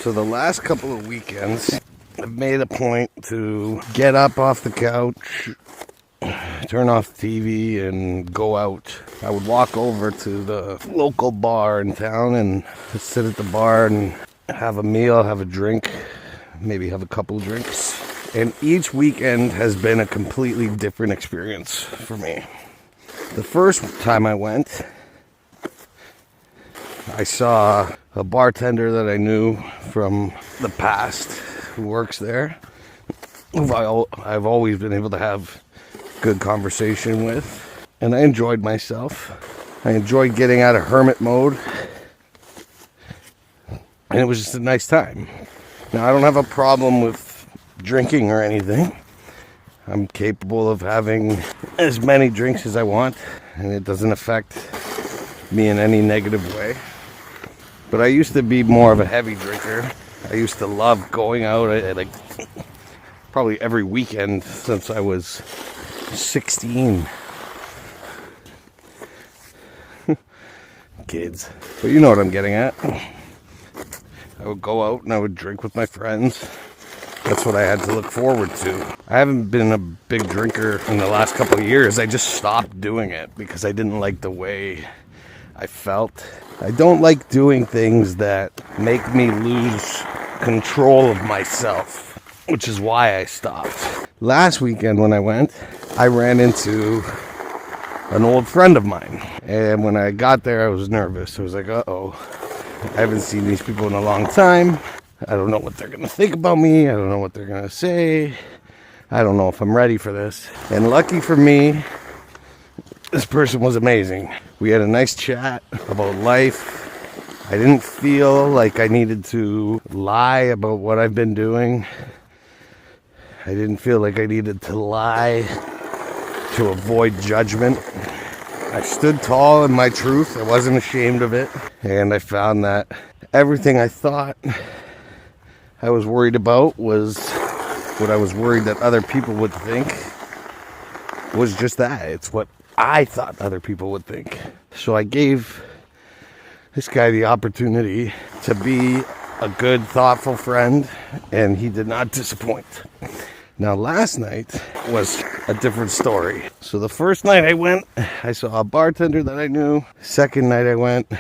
So the last couple of weekends, I've made a point to get up off the couch, turn off the TV, and go out. I would walk over to the local bar in town and sit at the bar and have a meal, have a drink, maybe have a couple drinks. And each weekend has been a completely different experience for me. The first time I went, I saw a bartender that I knew from the past who works there, who I've always been able to have good conversation with, and I enjoyed myself. I enjoyed getting out of hermit mode, and it was just a nice time. Now, I don't have a problem with drinking or anything. I'm capable of having as many drinks as I want, and it doesn't affect me in any negative way. But I used to be more of a heavy drinker. I used to love going out at like probably every weekend since I was 16. Kids. But you know what I'm getting at. I would go out and I would drink with my friends. That's what I had to look forward to. I haven't been a big drinker in the last couple of years. I just stopped doing it because I didn't like the way I felt. I don't like doing things that make me lose control of myself, which is why I stopped. Last weekend when I went, I ran into an old friend of mine. And when I got there, I was nervous. I was like, uh-oh, I haven't seen these people in a long time. I don't know what they're going to think about me. I don't know what they're going to say. I don't know if I'm ready for this. And lucky for me, this person was amazing. We had a nice chat about life. I didn't feel like I needed to lie about what I've been doing. I didn't feel like I needed to lie to avoid judgment. I stood tall in my truth. I wasn't ashamed of it. And I found that everything I thought I was worried about was what I was worried that other people would think was just that. It's what I thought other people would think. So I gave this guy the opportunity to be a good, thoughtful friend, and he did not disappoint. Now, last night was a different story. So the first night I went, I saw a bartender that I knew. Second night I went,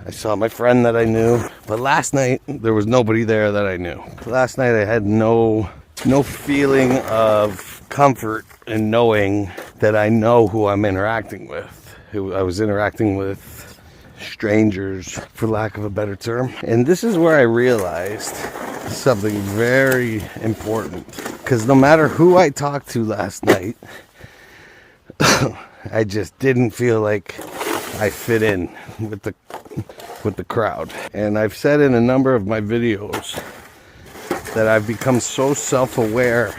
I saw my friend that I knew. But last night, there was nobody there that I knew. Last night I had no feeling of comfort in knowing that I know who I'm interacting with. I was interacting with strangers, for lack of a better term. And this is where I realized something very important. Because no matter who I talked to last night, I just didn't feel like I fit in with the crowd. And I've said in a number of my videos that I've become so self-aware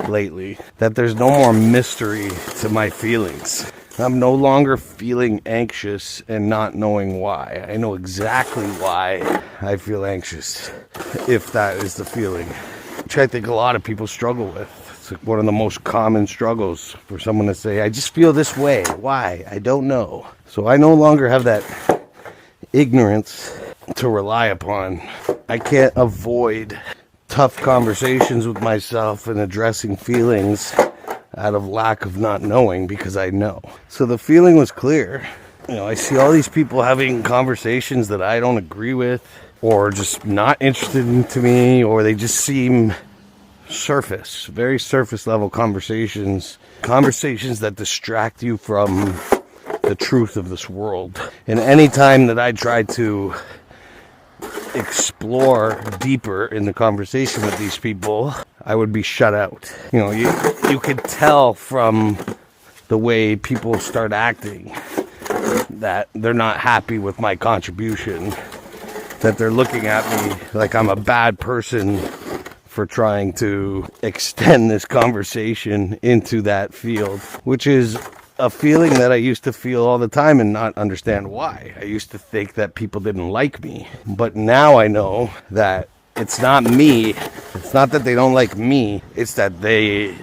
lately that there's no more mystery to my feelings. I'm no longer feeling anxious and not knowing why. I know exactly why I feel anxious, if that is the feeling, which I think a lot of people struggle with. It's like one of the most common struggles for someone to say, I just feel this way. Why? I don't know. So I no longer have that ignorance to rely upon. I can't avoid tough conversations with myself and addressing feelings out of lack of not knowing, because I know. So the feeling was clear. You know, I see all these people having conversations that I don't agree with, or just not interested into me, or they just seem surface, very surface level conversations that distract you from the truth of this world. And any time that I try to explore deeper in the conversation with these people, I would be shut out. You know, you could tell from the way people start acting that they're not happy with my contribution, that they're looking at me like I'm a bad person for trying to extend this conversation into that field, which is a feeling that I used to feel all the time and not understand why. I used to think that people didn't like me. But now I know that it's not me. It's not that they don't like me. It's that the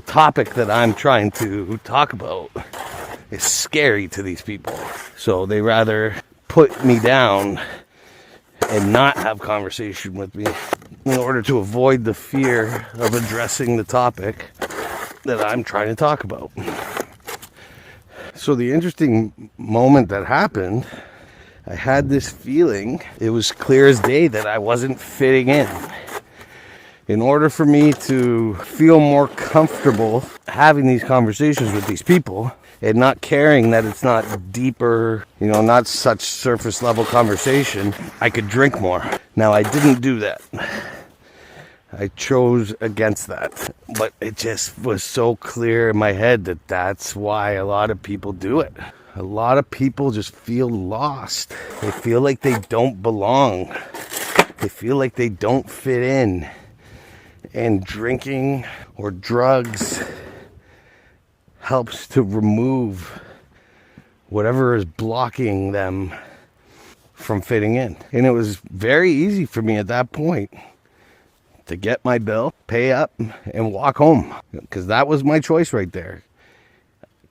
topic that I'm trying to talk about is scary to these people. So they rather put me down and not have conversation with me in order to avoid the fear of addressing the topic that I'm trying to talk about. So the interesting moment that happened, I had this feeling, it was clear as day, that I wasn't fitting in. In order for me to feel more comfortable having these conversations with these people and not caring that it's not deeper, not such surface level conversation, I could drink more. Now, I didn't do that. I chose against that. But it just was so clear in my head that that's why a lot of people do it. A lot of people just feel lost. They feel like they don't belong. They feel like they don't fit in. And drinking or drugs helps to remove whatever is blocking them from fitting in. And it was very easy for me at that point to get my bill, pay up, and walk home. Because that was my choice right there.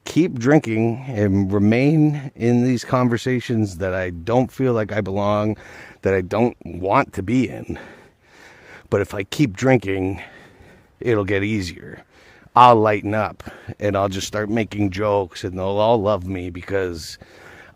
Keep drinking and remain in these conversations that I don't feel like I belong, that I don't want to be in. But if I keep drinking, it'll get easier. I'll lighten up and I'll just start making jokes and they'll all love me because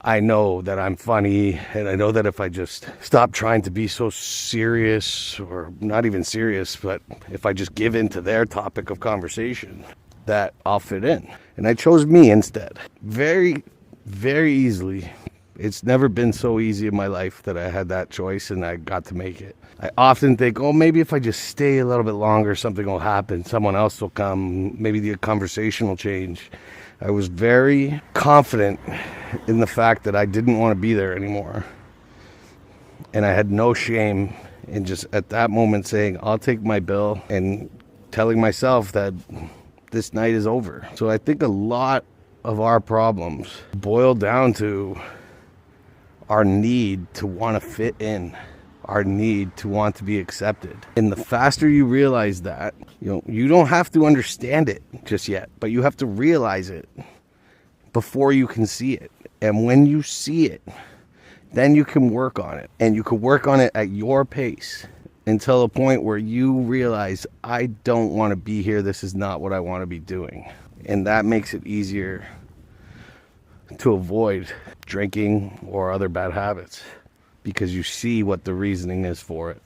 I know that I'm funny, and I know that if I just stop trying to be so serious, or not even serious, but if I just give in to their topic of conversation, that I'll fit in. And I chose me instead. Very, very easily. It's never been so easy in my life that I had that choice and I got to make it. I often think, maybe if I just stay a little bit longer, something will happen. Someone else will come. Maybe the conversation will change. I was very confident in the fact that I didn't want to be there anymore. And I had no shame in just at that moment saying, I'll take my bill, and telling myself that this night is over. So I think a lot of our problems boil down to our need to want to fit in, our need to want to be accepted. And the faster you realize that, you don't have to understand it just yet, but you have to realize it before you can see it. And when you see it, then you can work on it. And you can work on it at your pace until a point where you realize, I don't want to be here. This is not what I want to be doing. And that makes it easier to avoid drinking or other bad habits, because you see what the reasoning is for it.